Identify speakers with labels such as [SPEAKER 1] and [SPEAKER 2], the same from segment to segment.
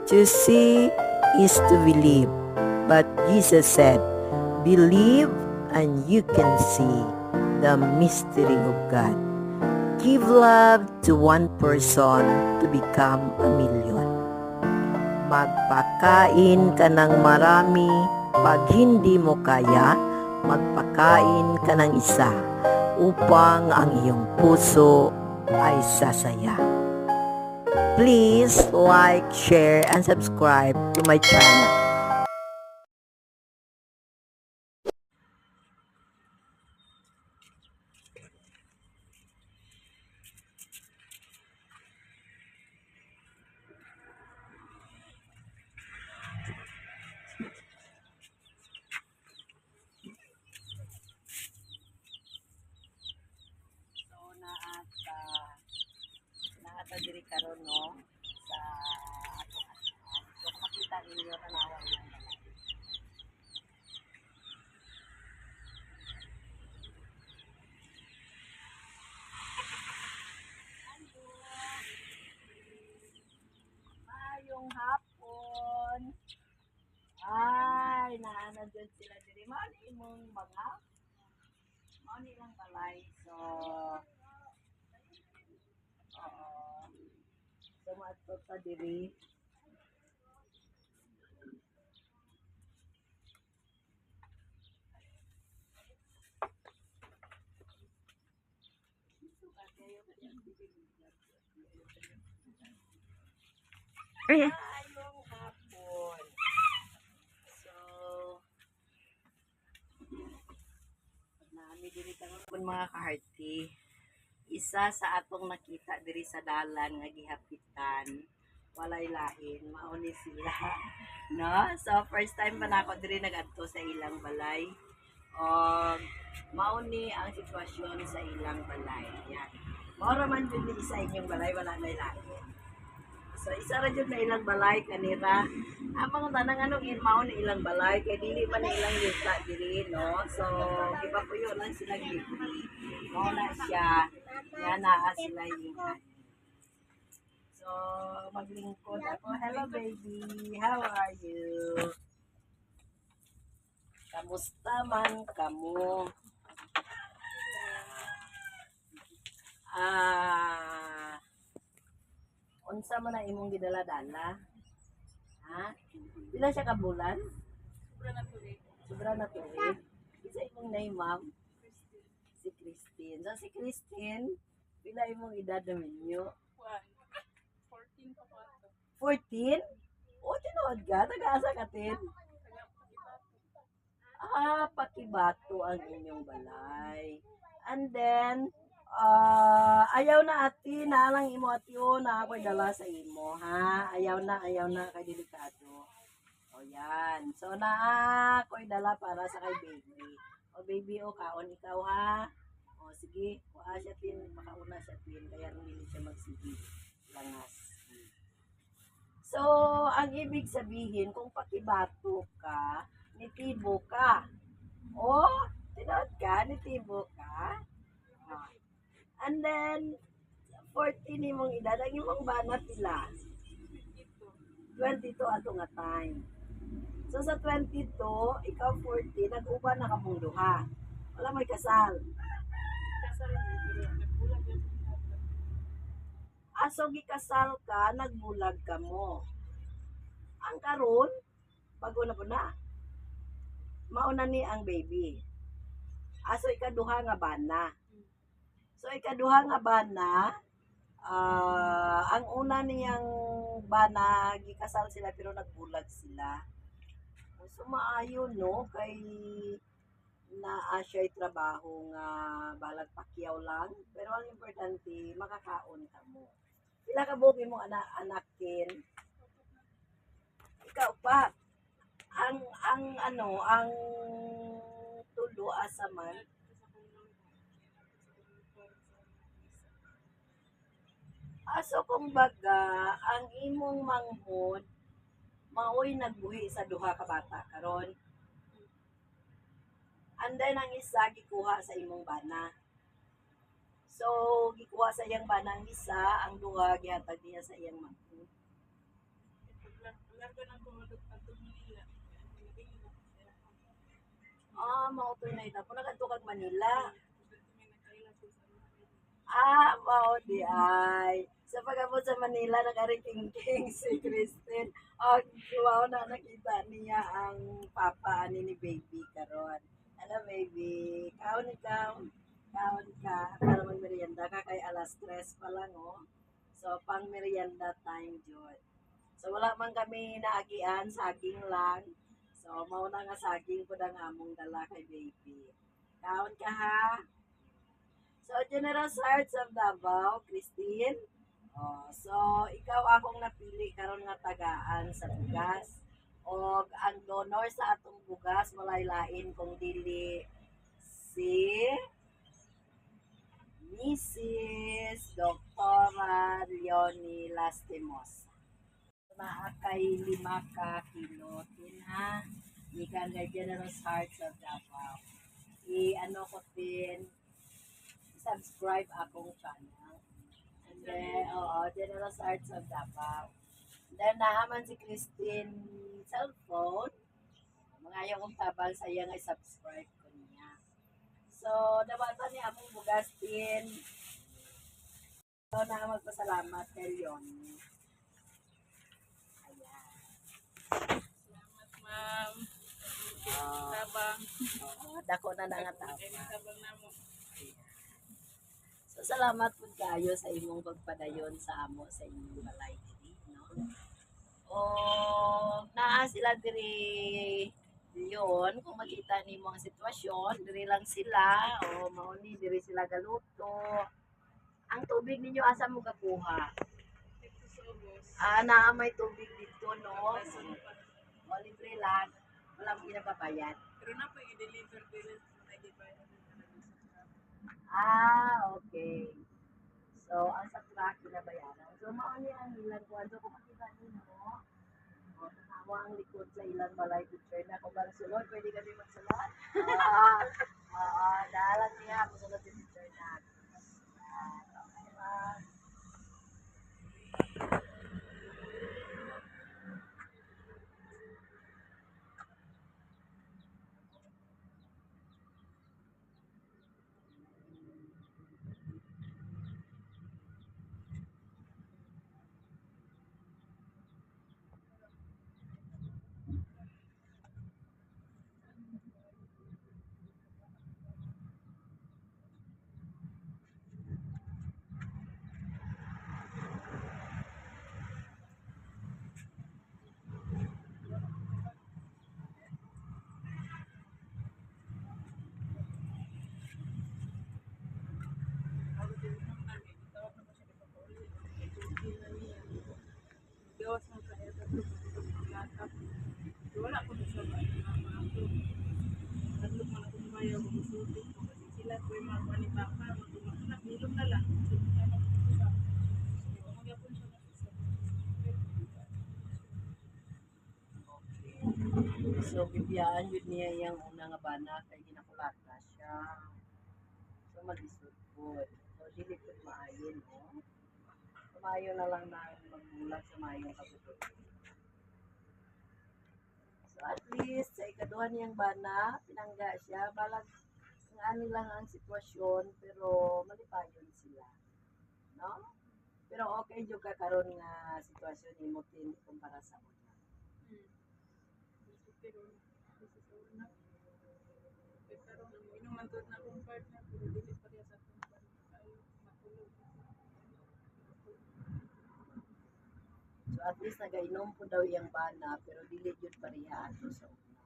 [SPEAKER 1] To see is to believe. But Jesus said, believe and you can see the mystery of God. Give love to one person to become a million. Magpakain ka ng marami. Pag hindi mo kaya, magpakain ka ng isa upang ang iyong puso ay sasaya. Please like, share, and subscribe to my channel. Naata diri karon no sa atong asahan. So makita ninyo tanawa yan. Mayong hapon. Ay, naana dyan sila diri. Mani imong mga mani lang balay. So so maadto ta diri. Mayong hapon. So, nami diri karon mga kaharti. Isa sa atong nakita diri sa dalan nga gihapitan. Walay lain, mao ni sila. No? So, first time pa nako diri nagadto sa ilang balay. Mao ni ang sitwasyon sa ilang balay. Yan. Mao ra man jud ni isa inyong balay, wala na lain. So isa ra jud na ilang balay kanira. Amang tanang anong mao ni ilang balay kay dili man ilang yuta diri no. So gipapuyo lang sila libre. Mao na siya. Nga naa sila yuta. So maglingkod ako. Hello baby, how are you? Kamusta man kamo? Unsa man ang imong gidala-dala? Ha? Pila siya ka bulan? Sobra na tuig. Isa imong name, ma'am? Si Christine. So si Christine, pila imong edad naman nyo? 14? O, tinuod ka? Taga-asa ka, tin? Pakibato ang inyong balay. And then, ayaw na ati, naalang imo ati o, na ako'y dala sa imo, ha? Ayaw na, kay delikado. O yan. So, na ako'y dala para sa kay baby. O baby, o kaon ikaw, ha? O sige, kuha siya tin, makauna siya tin, kaya hindi siya magsige. Langas. So, ang ibig sabihin, kung pakibato ka, nitibo ka. O, tinod ka, nitibo ka. And then, 14 imong edad, ang imong banat nila. 22 ato nga time. So sa 22, ikaw 14, nag-uban na kamong duha. Wala may kasal. Aso gikasal ka, nagbulag ka mo. Ang karon, bago na po na. Mauna ni ang baby. Aso ikaduha nga bana. So ikaduha nga bana, ang una niyang bana, gikasal sila pero nagbulag sila. So maayo no, kay naa siya'y trabaho nga balag pakyaw lang. Pero ang importante, makakaon ka mo. Pila ka bugi mo anakin? Ikaw pa. Ang tulo asa man. So kumbaga, ang imong manghod, maoy nagbuhi sa duha ka bata karon. And then ang isa gikuha sa imong bana. So gikuha sa iyang bana ang isa, ang duha gihatag niya sa iyang manghod. Mautoy na ita po nagadto kag Manila. Mao di ay. Sa pag-abot sa Manila, nag-ariking-king si Christine. Wow na nakita niya ang papa ni baby karon. Ano baby, kaon ikaw. Kaon ka para magmerienda ka kay alas 3 pa lang oh. So pang merienda time jud. So wala man kami naagian, saging lang. So mao na nga saging pud ang among dala kay baby. Kaon ka ha. So, General Hearts of Davao, Christine. So, ikaw akong napili karon nga tagaan sa bugas. O ang donor sa atong bugas, walay lain kung dili si Mrs. Doktora Leonie Lastimos. Naa kay 5 ka kilo ha. Ikan kay General Hearts of Davao. I-ano ko din, subscribe akong channel. And then, General Arts of Davao. Then, naaman si Christine cellphone. Mga yung tabang sa iya nga subscribe ko niya. So, nabata niya akong bugas din. So, na magpasalamat kay Leon. Ayan.
[SPEAKER 2] Ma'am,
[SPEAKER 1] Uh,
[SPEAKER 2] tabang.
[SPEAKER 1] dako na nga tabang.
[SPEAKER 2] Tabang na mo.
[SPEAKER 1] So, salamat po kayo sa imong pagpadayon sa amo sa inyong balay diri, no? O naa sila diri yun, kung makita ni mo ang sitwasyon, diri lang sila, o mauni diri sila galuto. Ang tubig ninyo asa mo kakuha?
[SPEAKER 2] Dito sa ubos.
[SPEAKER 1] Naa may tubig dito, no? O libre lang, walang pinababayad.
[SPEAKER 2] Pero na po i-deliver din sa nag-ibayan.
[SPEAKER 1] Okay. So, ang sa truck pinabayaran. So, mauni ang ilang kuwan. So, kung makita ninyo, tanawa ang likod sa ilang balay teacher na kung bang sulod, pwede kami magsulod. Dahalan niya ako sulod si teacher na. Okay ba?
[SPEAKER 2] Gawas ng kaya tatlo pagkakatap. Wala ko sa mga ako. Tatlo man akong bayaw kung isutin ko. Kasi sila po yung mga ni Papa. Magkumakunak, nilong na lang. Magyapon siya na sa
[SPEAKER 1] So, bibiyaan yun niya yung una nga bana kay ginakulata siya. So, malisod po. So, dili po maayon, no? Maayo na lang na magbulag sa maayong kabuto. So, at least, sa ikaduhan niyang bana, pinangga siya. Balag, ang ano lang ang sitwasyon, pero malipayon sila. No? Pero okay yung kakaroon nga sitwasyon ni mo kumpara sa una.
[SPEAKER 2] pero na. Pero inuman to na akong partner. Pero dili pa rin sa akong partner. Ay, matulog.
[SPEAKER 1] So at least nagainom po daw iyang bana pero dili jud pareha ato sa una.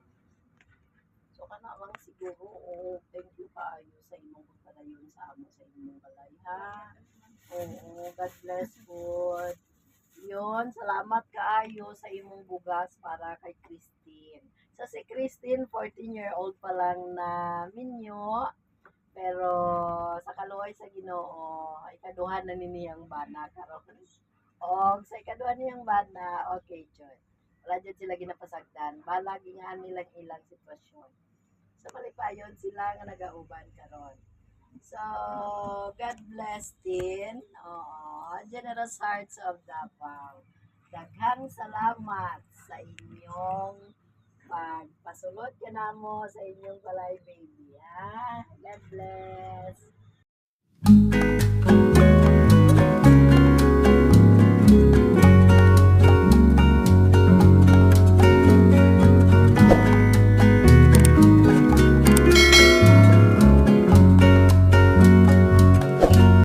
[SPEAKER 1] So kana lang siguro thank you kaayo sa imong pagpadayon sa amo sa imong balay ha. Oo, God bless good. Yun, salamat kaayo sa imong bugas para kay Christine. So si Christine, 14-year-old pa lang na minyo, pero sa kaluoy sa Ginoo, ikaduhan na niyang bana karon. Og sa ikaduha niyang bana, okay joy. Wala dyan sila ginapasagdan. Balagi nga nilang ilang sitwasyon. So malipayon sila nga nagauban karon. So, God bless din. Generous Hearts of Davao. daghang salamat sa inyong pagpasulod ka na mo sa inyong balay baby. Ha? God bless.